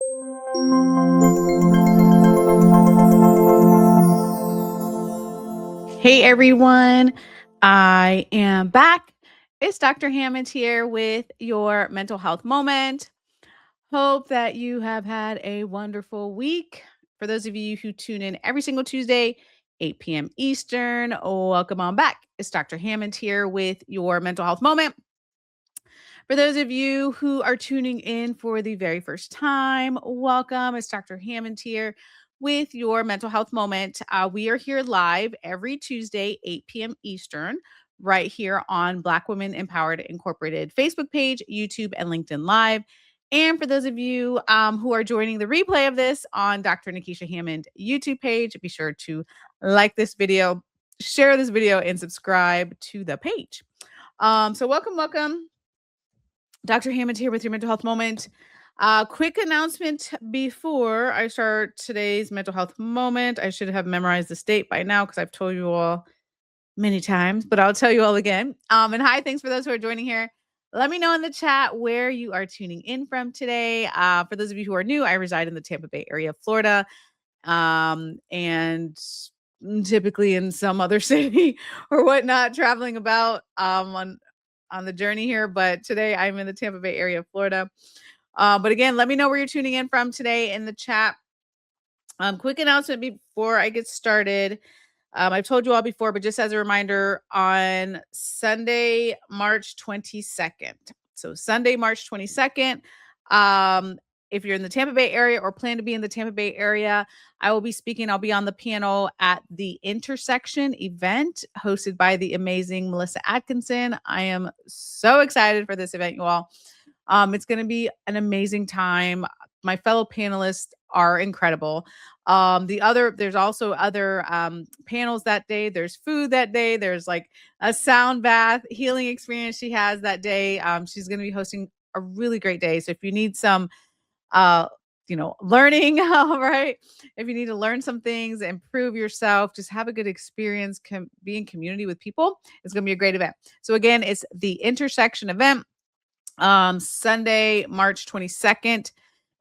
Hey everyone, I am back. It's Dr. Hammond here with your mental health moment. Hope that you have had a wonderful week. For those of you who tune in every single Tuesday, 8 p.m. Eastern, welcome on back. It's Dr. Hammond here with your mental health moment. For those of you who are tuning in for the very first time, welcome. It's Dr. Hammond here with your mental health moment. We are here live every Tuesday, 8 p.m. Eastern, right here on Black Women Empowered Incorporated Facebook page, YouTube, and LinkedIn Live. And for those of you who are joining the replay of this on Dr. Nekeshia Hammond YouTube page, be sure to like this video, share this video, and subscribe to the page. So welcome. Dr. Hammond here with your mental health moment. Quick announcement before I start today's mental health moment. I should have memorized this date by now because I've told you all many times, but I'll tell you all again. And hi, thanks for those who are joining here. Let me know in the chat where you are tuning in from today. For those of you who are new, I reside in the Tampa Bay area of Florida, and typically in some other city or whatnot, traveling about on the journey here. But today I'm in the Tampa Bay area of Florida. But again, let me know where you're tuning in from today in the chat. Quick announcement before I get started. I've told you all before, but just as a reminder, on Sunday, March 22nd. So Sunday, March 22nd, if you're in the Tampa Bay area or plan to be in the Tampa Bay area, I will be speaking. I'll be on the panel at the Intersection event hosted by the amazing Melissa Atkinson. I am so excited for this event, you all. It's going to be an amazing time. My fellow panelists are incredible. There's also other panels that day. There's food that day. There's like a sound bath healing experience she has that day. She's going to be hosting a really great day. So if you need some learning, right? If you need to learn some things, improve yourself, just have a good experience, be in community with people, it's going to be a great event. So again, it's the Intersection event, Sunday, March 22nd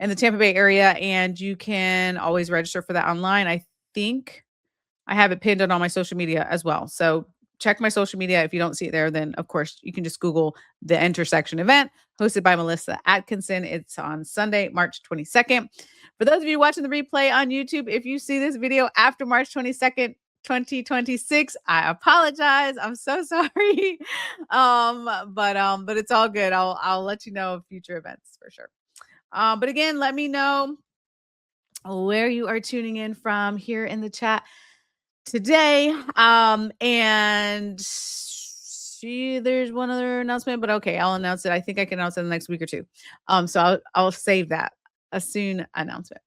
in the Tampa Bay area. And you can always register for that online. I think I have it pinned on my social media as well. So check my social media. If you don't see it there, then of course you can just Google the Intersection event hosted by Melissa Atkinson. It's on Sunday, March 22nd. For those of you watching the replay on YouTube, if you see this video after March 22nd, 2026, I apologize. I'm so sorry. But it's all good. I'll let you know of future events for sure. But again, let me know where you are tuning in from here in the chat today. And there's one other announcement, but okay, I'll announce it. I think I can announce it in the next week or two. So I'll save that, a soon announcement.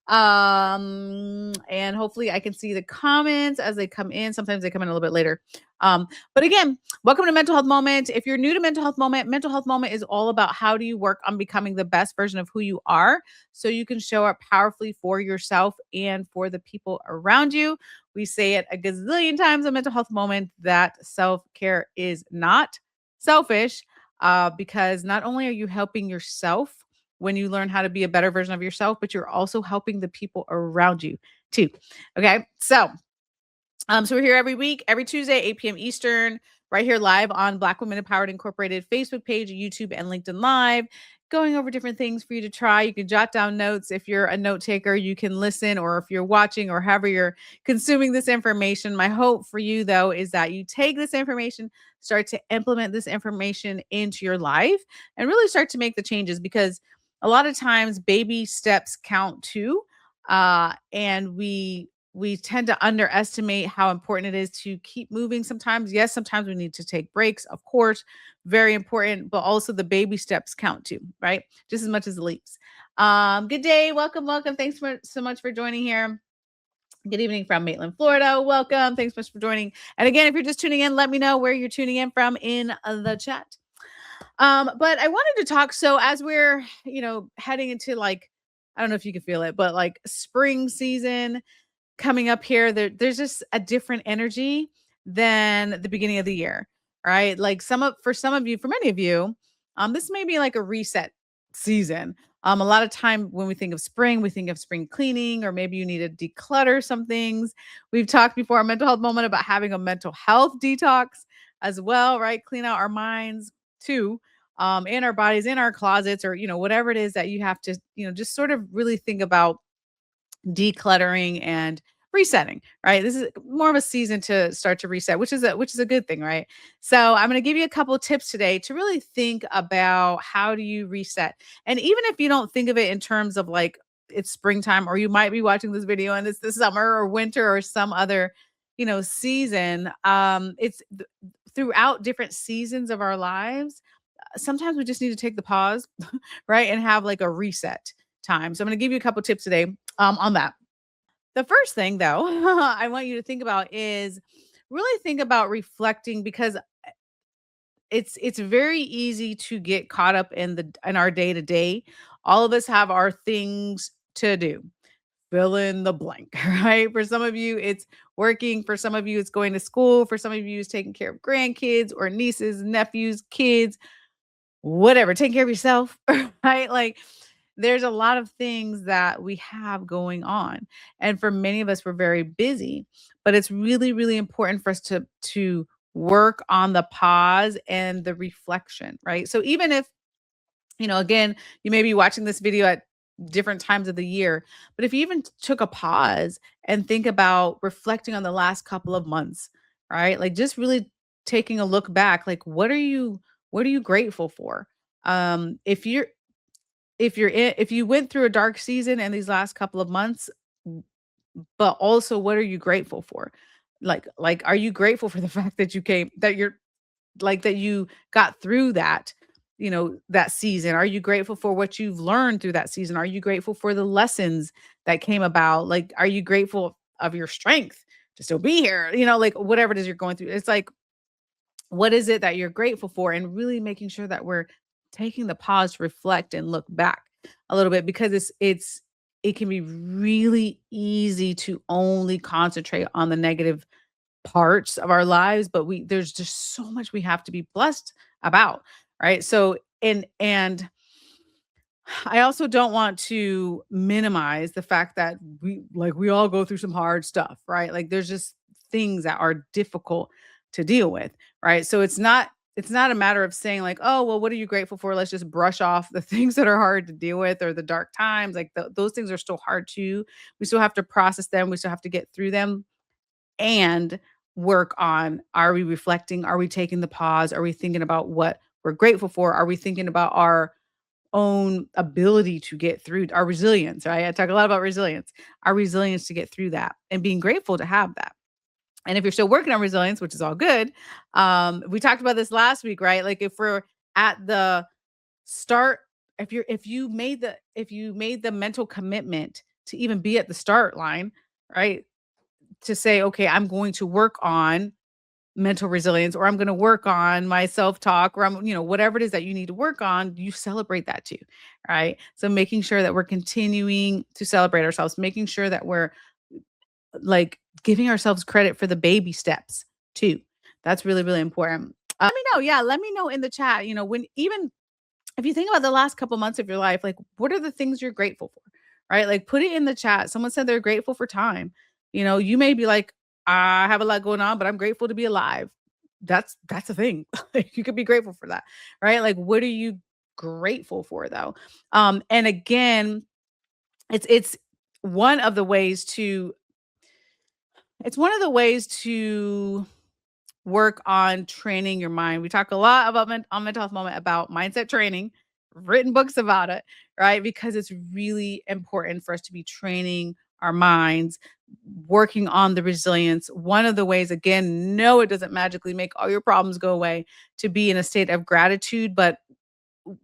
And hopefully I can see the comments as they come in. Sometimes they come in a little bit later. But again, welcome to Mental Health Moment. If you're new to Mental Health Moment is all about how do you work on becoming the best version of who you are so you can show up powerfully for yourself and for the people around you. We say it a gazillion times on Mental Health Moment that self-care is not selfish, because not only are you helping yourself when you learn how to be a better version of yourself, but you're also helping the people around you too. Okay. So we're here every week, every Tuesday, 8 p.m. Eastern, right here live on Black Women Empowered Incorporated Facebook page, YouTube, and LinkedIn Live, going over different things for you to try. You can jot down notes. If you're a note taker, you can listen, or if you're watching or however you're consuming this information. My hope for you, though, is that you take this information, start to implement this information into your life, and really start to make the changes, because a lot of times baby steps count too. And we tend to underestimate how important it is to keep moving sometimes. Yes, sometimes we need to take breaks, of course, very important, but also the baby steps count too, right? Just as much as the leaps. Good day, welcome. Thanks so much for joining here. Good evening from Maitland, Florida. Welcome. Thanks so much for joining. And again, if you're just tuning in, let me know where you're tuning in from in the chat. But I wanted to talk. So as we're, heading into, like, I don't know if you can feel it, but like spring season coming up here, there's just a different energy than the beginning of the year, right? Like for many of you, this may be like a reset season. A lot of time when we think of spring, we think of spring cleaning, or maybe you need to declutter some things. We've talked before, a mental health moment, about having a mental health detox as well, right? Clean out our minds too, in our bodies, in our closets, or whatever it is that you have to, just sort of really think about decluttering and resetting, right? This is more of a season to start to reset, which is a good thing, right? So I'm going to give you a couple of tips today to really think about how do you reset. And even if you don't think of it in terms of like it's springtime, or you might be watching this video and it's the summer or winter or some other, season, throughout different seasons of our lives. Sometimes we just need to take the pause, right? And have like a reset time. So I'm going to give you a couple tips today on that. The first thing, though, I want you to think about is really think about reflecting, because it's very easy to get caught up in our day to day. All of us have our things to do. Fill in the blank, right? For some of you, it's working. For some of you, it's going to school. For some of you, it's taking care of grandkids or nieces, nephews, kids, whatever, take care of yourself, right? Like there's a lot of things that we have going on. And for many of us, we're very busy, but it's really, really important for us to work on the pause and the reflection, right? So even if, again, you may be watching this video at different times of the year, but if you even took a pause and think about reflecting on the last couple of months, right? Like just really taking a look back, like what are you grateful for? If you went through a dark season in these last couple of months, but also what are you grateful for? Like are you grateful for the fact that you got through that, that season? Are you grateful for what you've learned through that season? Are you grateful for the lessons that came about? Like, are you grateful of your strength to still be here? Like whatever it is you're going through. It's like, what is it that you're grateful for? And really making sure that we're taking the pause to reflect and look back a little bit, because it can be really easy to only concentrate on the negative parts of our lives, but there's just so much we have to be blessed about, right? So and I also don't want to minimize the fact that we all go through some hard stuff, right? Like there's just things that are difficult to deal with, right? So it's not a matter of saying like, "Oh, well, what are you grateful for? Let's just brush off the things that are hard to deal with, or the dark times." Like those things are still hard too. We still have to process them. We still have to get through them and work on, are we reflecting? Are we taking the pause? Are we thinking about what we're grateful for? Are we thinking about our own ability to get through our resilience, right? I talk a lot about resilience, our resilience to get through that, and being grateful to have that. And if you're still working on resilience, which is all good, we talked about this last week, right? Like if we're at the start, if you made the mental commitment to even be at the start line, right? To say, okay, I'm going to work on mental resilience, or I'm going to work on my self-talk, or whatever it is that you need to work on, you celebrate that too, right? So making sure that we're continuing to celebrate ourselves, making sure that we're like giving ourselves credit for the baby steps too. That's really, really important. Let me know. Yeah, let me know in the chat, when even if you think about the last couple months of your life, like what are the things you're grateful for? Right? Like put it in the chat. Someone said they're grateful for time. You may be like, I have a lot going on, but I'm grateful to be alive. That's a thing. Like, you could be grateful for that. Right? Like what are you grateful for though? And again, it's one of the ways to it's one of the ways to work on training your mind. We talk a lot about on mental health moment about mindset training, written books about it, right? Because it's really important for us to be training our minds, working on the resilience. One of the ways, again, no, it doesn't magically make all your problems go away, to be in a state of gratitude, but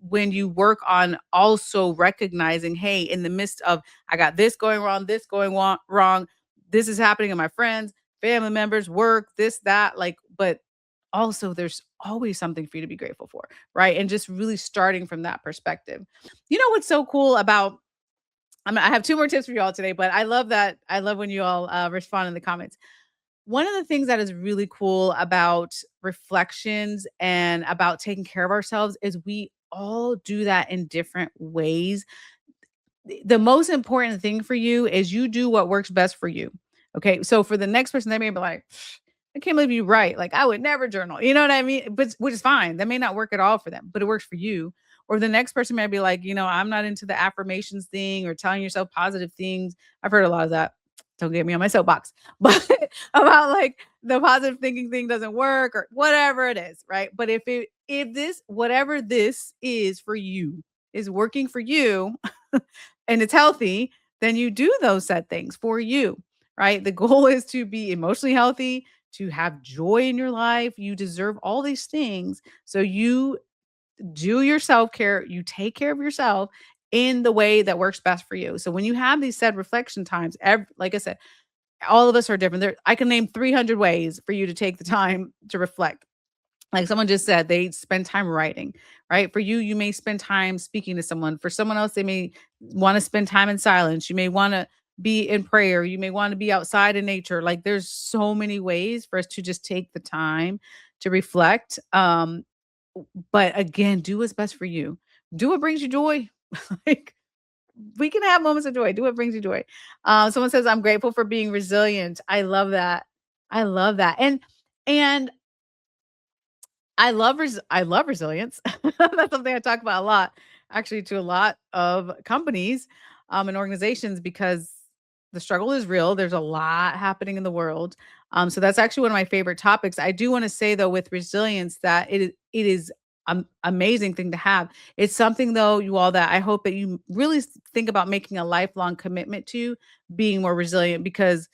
when you work on also recognizing, hey, in the midst of, I got this going wrong, this going wrong, this is happening in my friends, family members, work, this, that, like, but also there's always something for you to be grateful for, right? And just really starting from that perspective. What's so cool about, I have two more tips for you all today, but I love that. I love when you all respond in the comments. One of the things that is really cool about reflections and about taking care of ourselves is we all do that in different ways. the most important thing for you is you do what works best for you. Okay. So for the next person, they may be like, I can't believe you write. Like, I would never journal. You know what I mean? But which is fine. That may not work at all for them, but it works for you. Or the next person might be like, I'm not into the affirmations thing or telling yourself positive things. I've heard a lot of that. Don't get me on my soapbox, but about like the positive thinking thing doesn't work or whatever it is, right? But if this whatever this is for you is working for you, and it's healthy, then you do those set things for you, right? The goal is to be emotionally healthy, to have joy in your life. You deserve all these things. So you do your self care, you take care of yourself in the way that works best for you. So when you have these set reflection times, like I said, all of us are different. I can name 300 ways for you to take the time to reflect. Like someone just said, they spend time writing, right? For you, you may spend time speaking to someone. For someone else, they may want to spend time in silence. You may want to be in prayer. You may want to be outside in nature. Like there's so many ways for us to just take the time to reflect. But again, do what's best for you. Do what brings you joy. Like we can have moments of joy. Do what brings you joy. Someone says, "I'm grateful for being resilient." I love that. I love that. And I love resilience. That's something I talk about a lot, actually, to a lot of companies, and organizations because the struggle is real. There's a lot happening in the world. So that's actually one of my favorite topics. I do want to say though, with resilience, that it is amazing thing to have. It's something though, you all that I hope that you really think about making a lifelong commitment to being more resilient because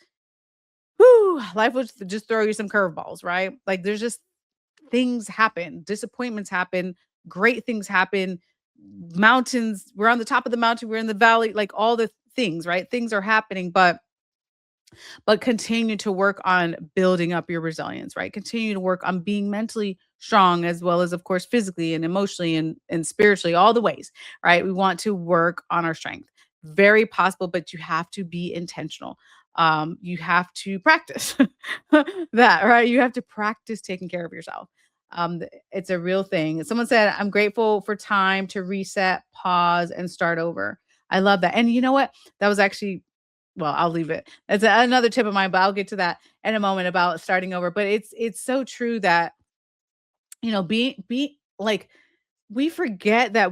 whew, life will just throw you some curveballs, right? Like there's just things happen, disappointments happen, great things happen, mountains, we're on the top of the mountain, we're in the valley, like all the things, right? Things are happening, but continue to work on building up your resilience, right? Continue to work on being mentally strong as well as of course physically and emotionally and spiritually, all the ways, right? We want to work on our strength. Very possible, but you have to be intentional. You have to practice that, right? You have to practice taking care of yourself. It's a real thing. Someone said, I'm grateful for time to reset, pause, and start over. I love that. And you know what? That was actually well, I'll leave it. That's another tip of mine, but I'll get to that in a moment about starting over. But it's so true that be like we forget that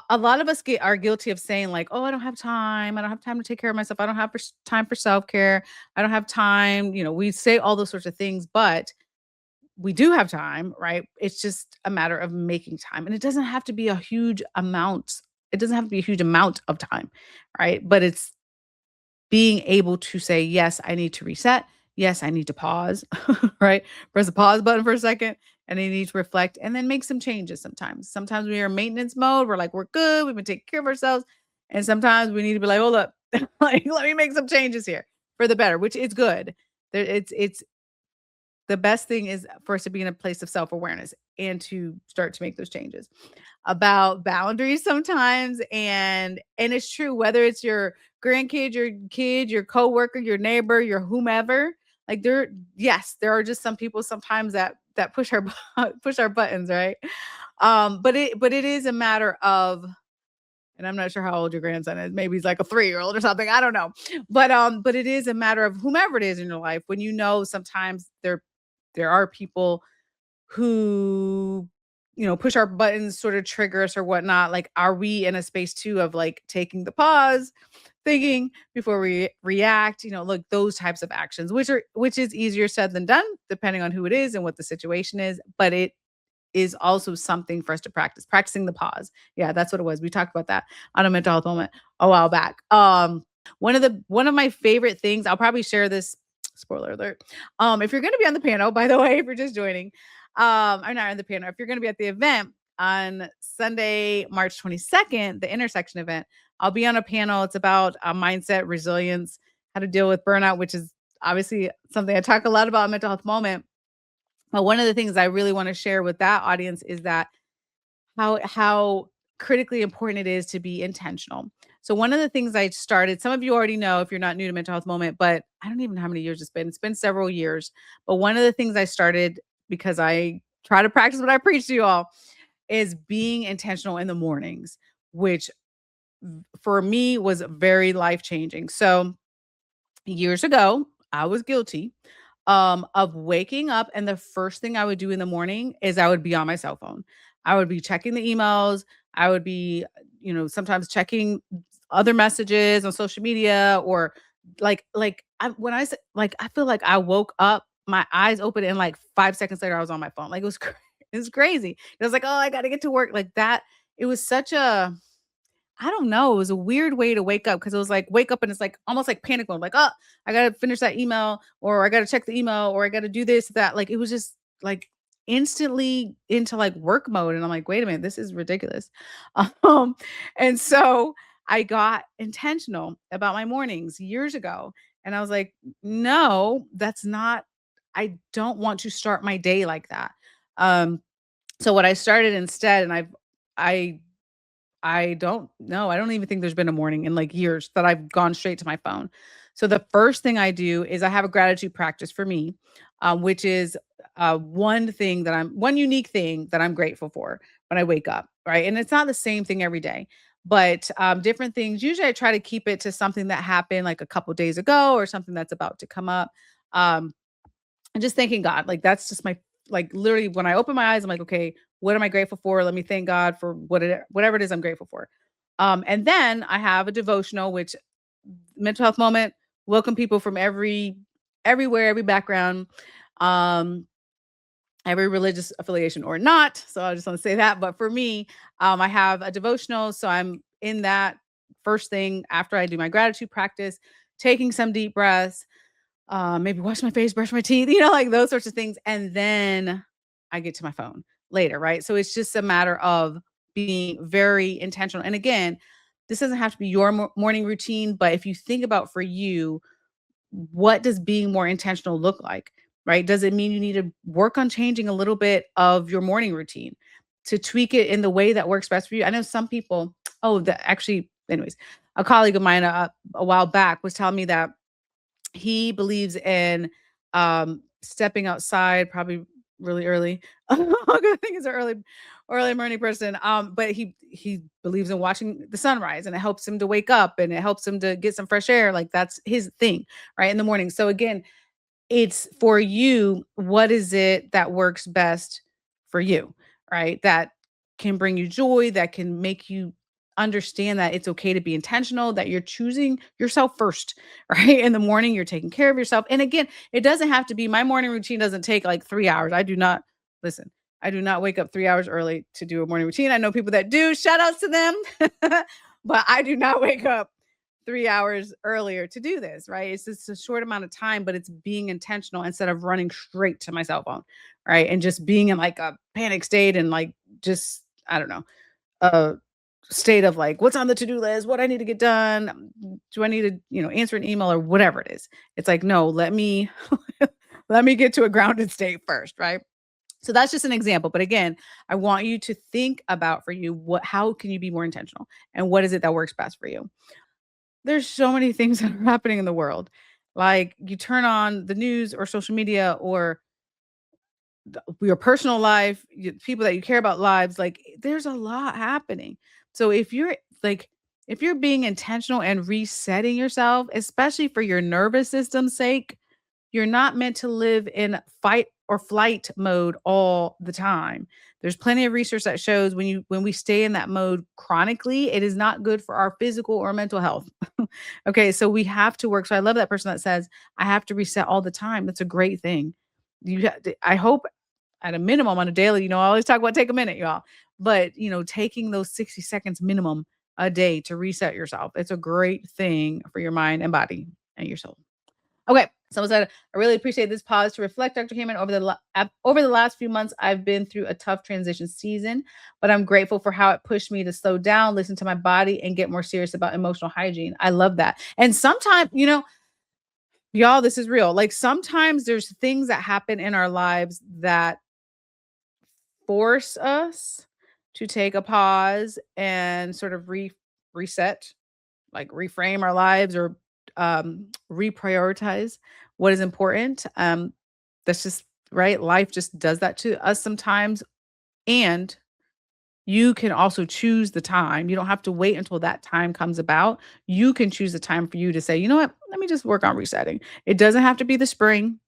a lot of us are guilty of saying like, "Oh, I don't have time. I don't have time to take care of myself. I don't have time for self care. I don't have time." We say all those sorts of things, but we do have time, right? It's just a matter of making time, and it doesn't have to be a huge amount. It doesn't have to be a huge amount of time, right? But it's being able to say, "Yes, I need to reset. Yes, I need to pause," right? Press the pause button for a second, and I need to reflect and then make some changes sometimes. Sometimes we are in maintenance mode. We're like, "We're good. We've been taking care of ourselves." And sometimes we need to be like, "Hold up. Like, let me make some changes here for the better," which is good. It's the best thing is for us to be in a place of self-awareness and to start to make those changes about boundaries sometimes and it's true whether it's your grandkid, your kid, your coworker, your neighbor, your whomever, like yes, there are just some people sometimes that push our push our buttons, right? But it is a matter of and I'm not sure how old your grandson is. Maybe he's like a 3-year-old or something. I don't know. But it is a matter of whomever it is in your life when sometimes there are people who push our buttons, sort of trigger us or whatnot. Like, are we in a space too of like taking the pause, thinking before we react? Look, those types of actions, which is easier said than done, depending on who it is and what the situation is. But it is also something for us to practice, practicing the pause. Yeah, that's what it was. We talked about that on a mental health moment a while back. One of my favorite things, I'll probably share this, spoiler alert. If you're gonna be on the panel, by the way, if you're just joining, or not on the panel, if you're gonna be at the event on Sunday, March 22nd, the intersection event, I'll be on a panel. It's about mindset, resilience, how to deal with burnout, which is obviously something I talk a lot about in mental health moment. But one of the things I really want to share with that audience is that how critically important it is to be intentional. So one of the things I started, some of you already know if you're not new to mental health moment, but I don't even know how many years it's been. It's been several years. But one of the things I started because I try to practice what I preach to you all is being intentional in the mornings, which for me was very life changing. So years ago, I was guilty of waking up, and the first thing I would do in the morning is I would be on my cell phone. I would be checking the emails. I would be, sometimes checking other messages on social media, or when I said, like, I feel like I woke up, my eyes open, and like 5 seconds later I was on my phone. Like, it was it was crazy. It was like, oh, I got to get to work, like that. It was such a, I don't know. It was a weird way to wake up, because it was like wake up and it's like almost like panic mode. Like, oh, I gotta finish that email, or I gotta check the email, or I gotta do this, that. Like, it was just like instantly into like work mode. And I'm like, wait a minute, this is ridiculous. Um, and so I got intentional about my mornings years ago. And I was like, no, that's not, I don't want to start my day like that. Um, so what I started instead, and I I don't know. I don't even think there's been a morning in like years that I've gone straight to my phone. So the first thing I do is I have a gratitude practice for me, which is one unique thing that I'm grateful for when I wake up, right? And it's not the same thing every day, but different things. Usually I try to keep it to something that happened like a couple days ago, or something that's about to come up. Um, and just thanking God. Like, that's just my, like, literally when I open my eyes, I'm like, okay, what am I grateful for? Let me thank God for whatever it is I'm grateful for. And then I have a devotional, which mental health moment, welcome people from everywhere, every background, um, every religious affiliation or not. So I just want to say that. But for me, I have a devotional. So I'm in that first thing after I do my gratitude practice, taking some deep breaths, maybe wash my face, brush my teeth, like those sorts of things. And then I get to my phone later, right? So it's just a matter of being very intentional. And again, this doesn't have to be your morning routine, but if you think about for you, what does being more intentional look like, right? Does it mean you need to work on changing a little bit of your morning routine to tweak it in the way that works best for you? I know some people, oh, that actually, anyways, a colleague of mine a while back was telling me that he believes in, stepping outside probably really early. I think he's an early morning person. But he believes in watching the sunrise, and it helps him to wake up, and it helps him to get some fresh air. Like, that's his thing, right, in the morning. So again, it's for you, what is it that works best for you, right? That can bring you joy, that can make you understand that it's okay to be intentional, that you're choosing yourself first, right? In the morning, you're taking care of yourself. And again, it doesn't have to be, my morning routine doesn't take like 3 hours. I do not, listen, I do not wake up 3 hours early to do a morning routine. I know people that do, shout outs to them, but I do not wake up 3 hours earlier to do this, right? It's just a short amount of time, but it's being intentional instead of running straight to my cell phone, right? And just being in like a panic state, and like, just, I don't know, a state of like, what's on the to-do list, what I need to get done. Do I need to, answer an email or whatever it is? It's like, no, let me let me get to a grounded state first, right? So that's just an example. But again, I want you to think about for you, how can you be more intentional, and what is it that works best for you? There's so many things that are happening in the world. Like, you turn on the news or social media, or your personal life, people that you care about lives, like, there's a lot happening. So if you're being intentional and resetting yourself, especially for your nervous system's sake, you're not meant to live in fight or flight mode all the time. There's plenty of research that shows when we stay in that mode chronically, it is not good for our physical or mental health. Okay, so we have to work. So I love that person that says, I have to reset all the time. That's a great thing. I hope at a minimum on a daily, I always talk about take a minute, y'all. But, taking those 60 seconds minimum a day to reset yourself, it's a great thing for your mind and body and your soul. Okay. Someone said, I really appreciate this pause to reflect, Dr. Hammond. Over the last few months, I've been through a tough transition season, but I'm grateful for how it pushed me to slow down, listen to my body, and get more serious about emotional hygiene. I love that. And sometimes, y'all, this is real. Like, sometimes there's things that happen in our lives that force us to take a pause and sort of reset, like reframe our lives, or reprioritize what is important. That's just right. Life just does that to us sometimes. And you can also choose the time. You don't have to wait until that time comes about. You can choose the time for you to say, you know what, let me just work on resetting. It doesn't have to be the spring,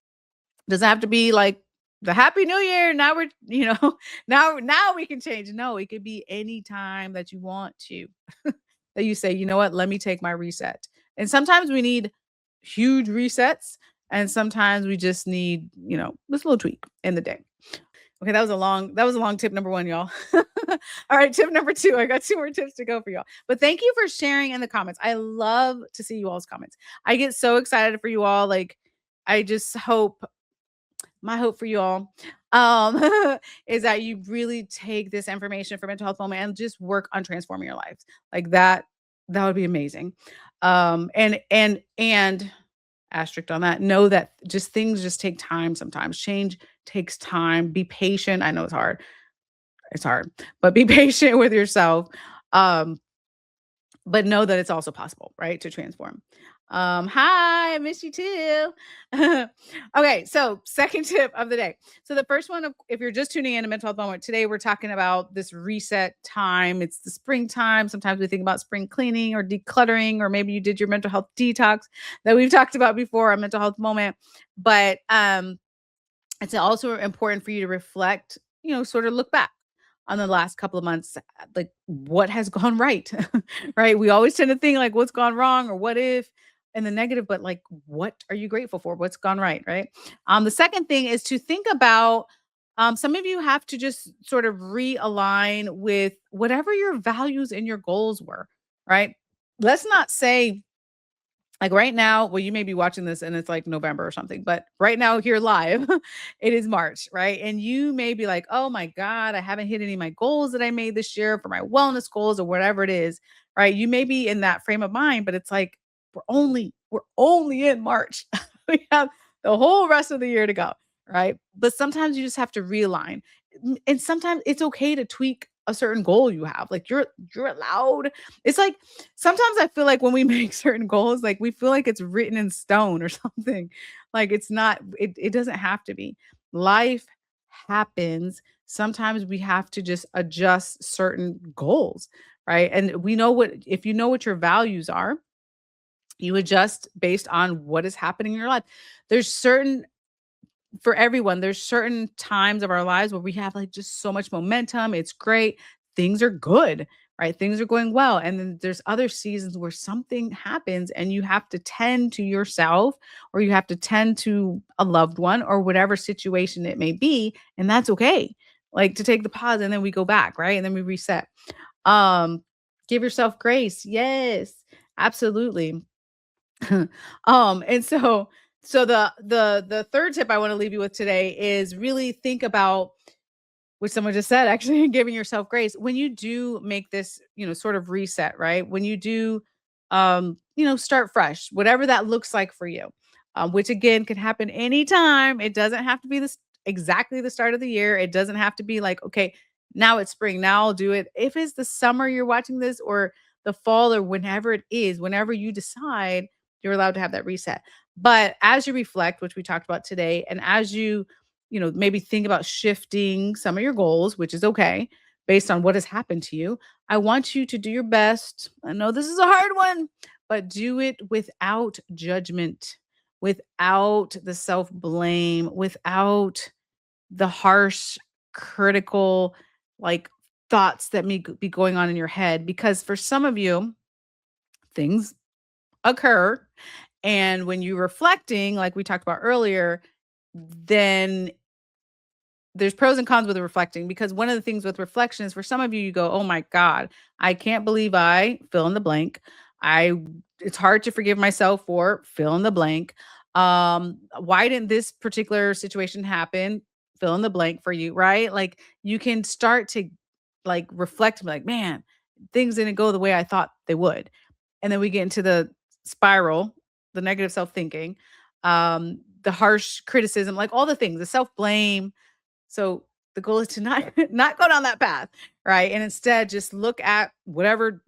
doesn't have to be like the happy new year. Now we're, now we can change. No, it could be any time that you want to, that you say, you know what, let me take my reset. And sometimes we need huge resets. And sometimes we just need, this little tweak in the day. Okay, that was a long tip number 1, y'all. All right, tip number 2. I got 2 more tips to go for y'all. But thank you for sharing in the comments. I love to see you all's comments. I get so excited for you all. Like, I just hope my hope for you all um is that you really take this information for mental health moment and just work on transforming your lives. Like that would be amazing. And asterisk on that, know that just things just take time sometimes. Change takes time. Be patient. I know it's hard. It's hard, but be patient with yourself. Um, but know that it's also possible, right? To transform. Hi, I miss you too. Okay, so second tip of the day. So the first one, if you're just tuning in to Mental Health Moment, today we're talking about this reset time. It's the springtime. Sometimes we think about spring cleaning or decluttering, or maybe you did your mental health detox that we've talked about before on Mental Health Moment. But it's also important for you to reflect, sort of look back on the last couple of months, like what has gone right, right? We always tend to think like what's gone wrong or what if and the negative, but like what are you grateful for? What's gone right, right? The second thing is to think about some of you have to just sort of realign with whatever your values and your goals were, right? Let's not say like right now, well, you may be watching this and it's like November or something, but right now here live, it is March, right? And you may be like, oh my God, I haven't hit any of my goals that I made this year for my wellness goals or whatever it is, right? You may be in that frame of mind, but it's like we're only in March. We have the whole rest of the year to go, right? But sometimes you just have to realign. And sometimes it's okay to tweak a certain goal you have. Like you're allowed. It's like sometimes I feel like when we make certain goals, like we feel like it's written in stone or something. Like it's not, it doesn't have to be. Life happens. Sometimes we have to just adjust certain goals, right? And we know what, if you know what your values are, you adjust based on what is happening in your life. There's certain for everyone, there's certain times of our lives where we have like just so much momentum. It's great. Things are good, right? Things are going well. And then there's other seasons where something happens and you have to tend to yourself or you have to tend to a loved one or whatever situation it may be. And that's okay. Like to take the pause and then we go back, right? And then we reset. Um, give yourself grace. Yes, absolutely. And so the third tip I want to leave you with today is really think about which someone just said, actually giving yourself grace when you do make this, sort of reset, right? When you do, start fresh, whatever that looks like for you, which again can happen anytime. It doesn't have to be this exactly the start of the year. It doesn't have to be like, okay, now it's spring. Now I'll do it. If it's the summer you're watching this or the fall or whenever it is, whenever you decide, you're allowed to have that reset. But as you reflect, which we talked about today, and as you maybe think about shifting some of your goals, which is okay based on what has happened to you. I want you to do your best. I know this is a hard one, but do it without judgment, without the self blame, without the harsh, critical, like thoughts that may be going on in your head. Because for some of you, things occur. And when you're reflecting, like we talked about earlier, then there's pros and cons with reflecting because one of the things with reflection is for some of you, you go, oh my God, I can't believe I fill in the blank. I it's hard to forgive myself for fill in the blank. Why didn't this particular situation happen? Fill in the blank for you, right? Like you can start to like reflect and be like, man, things didn't go the way I thought they would. And then we get into the spiral, the negative self-thinking, the harsh criticism, like all the things, the self-blame, so the goal is to not not go down that path, right? And instead just look at whatever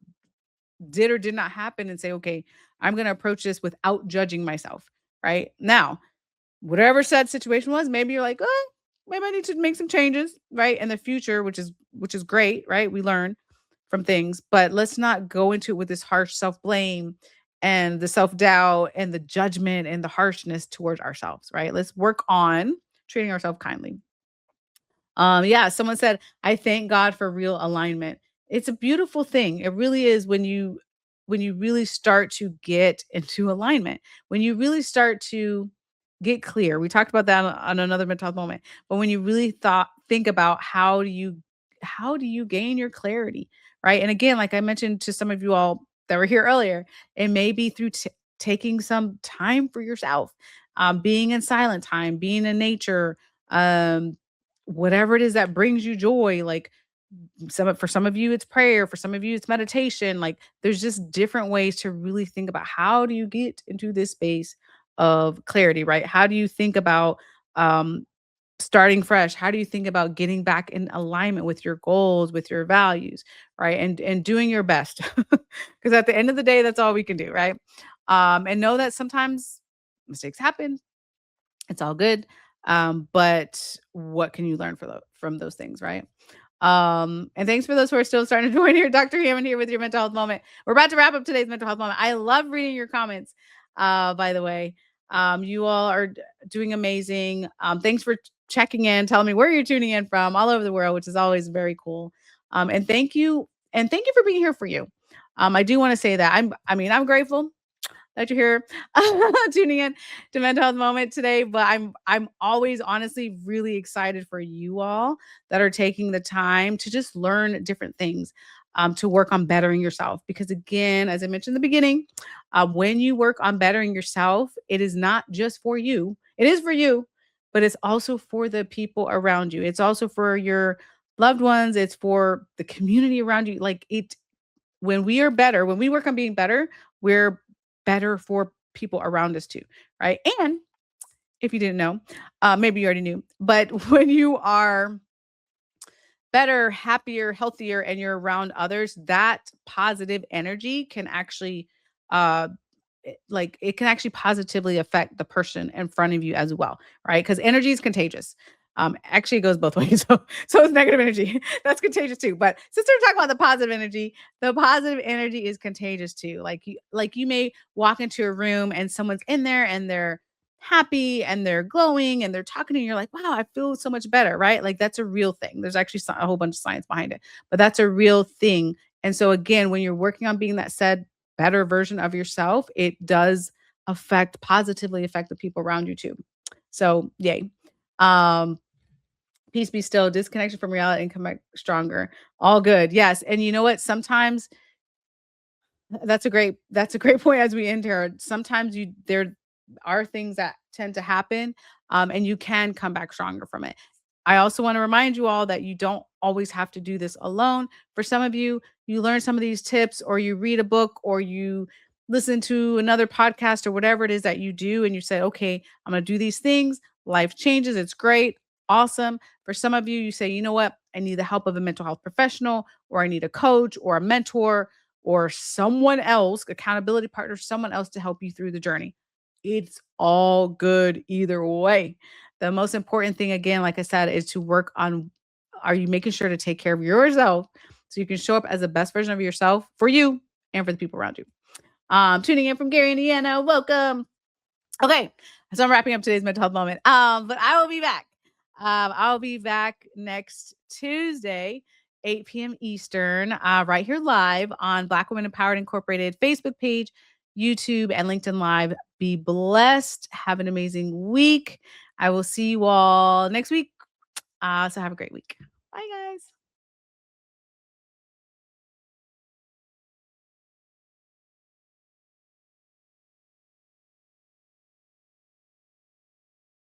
did or did not happen and say, okay, I'm going to approach this without judging myself, right? Now, whatever said situation was, maybe you're like, oh, maybe I need to make some changes, right? In the future, which is great, right? We learn from things, but let's not go into it with this harsh self-blame and the self-doubt and the judgment and the harshness towards ourselves, right? Let's work on treating ourselves kindly. Yeah, someone said, "I thank God for real alignment." It's a beautiful thing. It really is when you really start to get into alignment. When you really start to get clear. We talked about that on another mental health moment. But when you really think about how do you gain your clarity, right? And again, like I mentioned to some of you all that were here earlier, it may be through taking some time for yourself, being in silent time, being in nature, um, whatever it is that brings you joy. Like for some of you it's prayer, for some of you it's meditation. Like there's just different ways to really think about how do you get into this space of clarity, right? How do you think about um starting fresh? How do you think about getting back in alignment with your goals, with your values, right? And doing your best. Because at the end of the day, that's all we can do, right? And know that sometimes mistakes happen. It's all good. But what can you learn from those things, right? And thanks for those who are still starting to join here. Dr. Hammond here with your mental health moment. We're about to wrap up today's mental health moment. I love reading your comments, by the way. You all are doing amazing. Thanks for checking in, telling me where you're tuning in from all over the world, which is always very cool. And thank you. And thank you for being here for you. I do want to say that I'm grateful that you're here tuning in to Mental Health Moment today. But I'm always honestly really excited for you all that are taking the time to just learn different things, to work on bettering yourself. Because again, as I mentioned in the beginning, when you work on bettering yourself, it is not just for you. It is for you, but it's also for the people around you. It's also for your loved ones. It's for the community around you. Like it when we are better, when we work on being better, we're better for people around us too, right? And if you didn't know, maybe you already knew, but when you are better, happier, healthier, and you're around others, that positive energy can actually, uh, it can actually positively affect the person in front of you as well, right? Because energy is contagious. Actually, it goes both ways. So it's negative energy. That's contagious too. But since we're talking about the positive energy is contagious too. Like you may walk into a room and someone's in there and they're happy and they're glowing and they're talking to you. You're like, wow, I feel so much better, right? Like that's a real thing. There's actually a whole bunch of science behind it, but that's a real thing. And so again, when you're working on being that said better version of yourself, it does positively affect the people around you too. So yay. Um, Peace be still, disconnection from reality and come back stronger. All good. Yes. And you know what? Sometimes that's a great point as we end here. Sometimes there are things that tend to happen, and you can come back stronger from it. I also want to remind you all that you don't always have to do this alone. For some of you, you learn some of these tips, or you read a book, or you listen to another podcast, or whatever it is that you do, and you say, okay, I'm going to do these things. Life changes. It's great. Awesome. For some of you, you say, you know what? I need the help of a mental health professional, or I need a coach, or a mentor, or someone else, accountability partner, someone else to help you through the journey. It's all good either way. The most important thing, again, like I said, is to work on, are you making sure to take care of yourself so you can show up as the best version of yourself for you and for the people around you. Tuning in from Gary, Indiana. Welcome. Okay, so I'm wrapping up today's mental health moment. But I will be back. I'll be back next Tuesday, 8 p.m. Eastern, right here live on Black Women Empowered Incorporated Facebook page, YouTube, and LinkedIn Live. Be blessed. Have an amazing week. I will see you all next week. So have a great week. Bye, guys.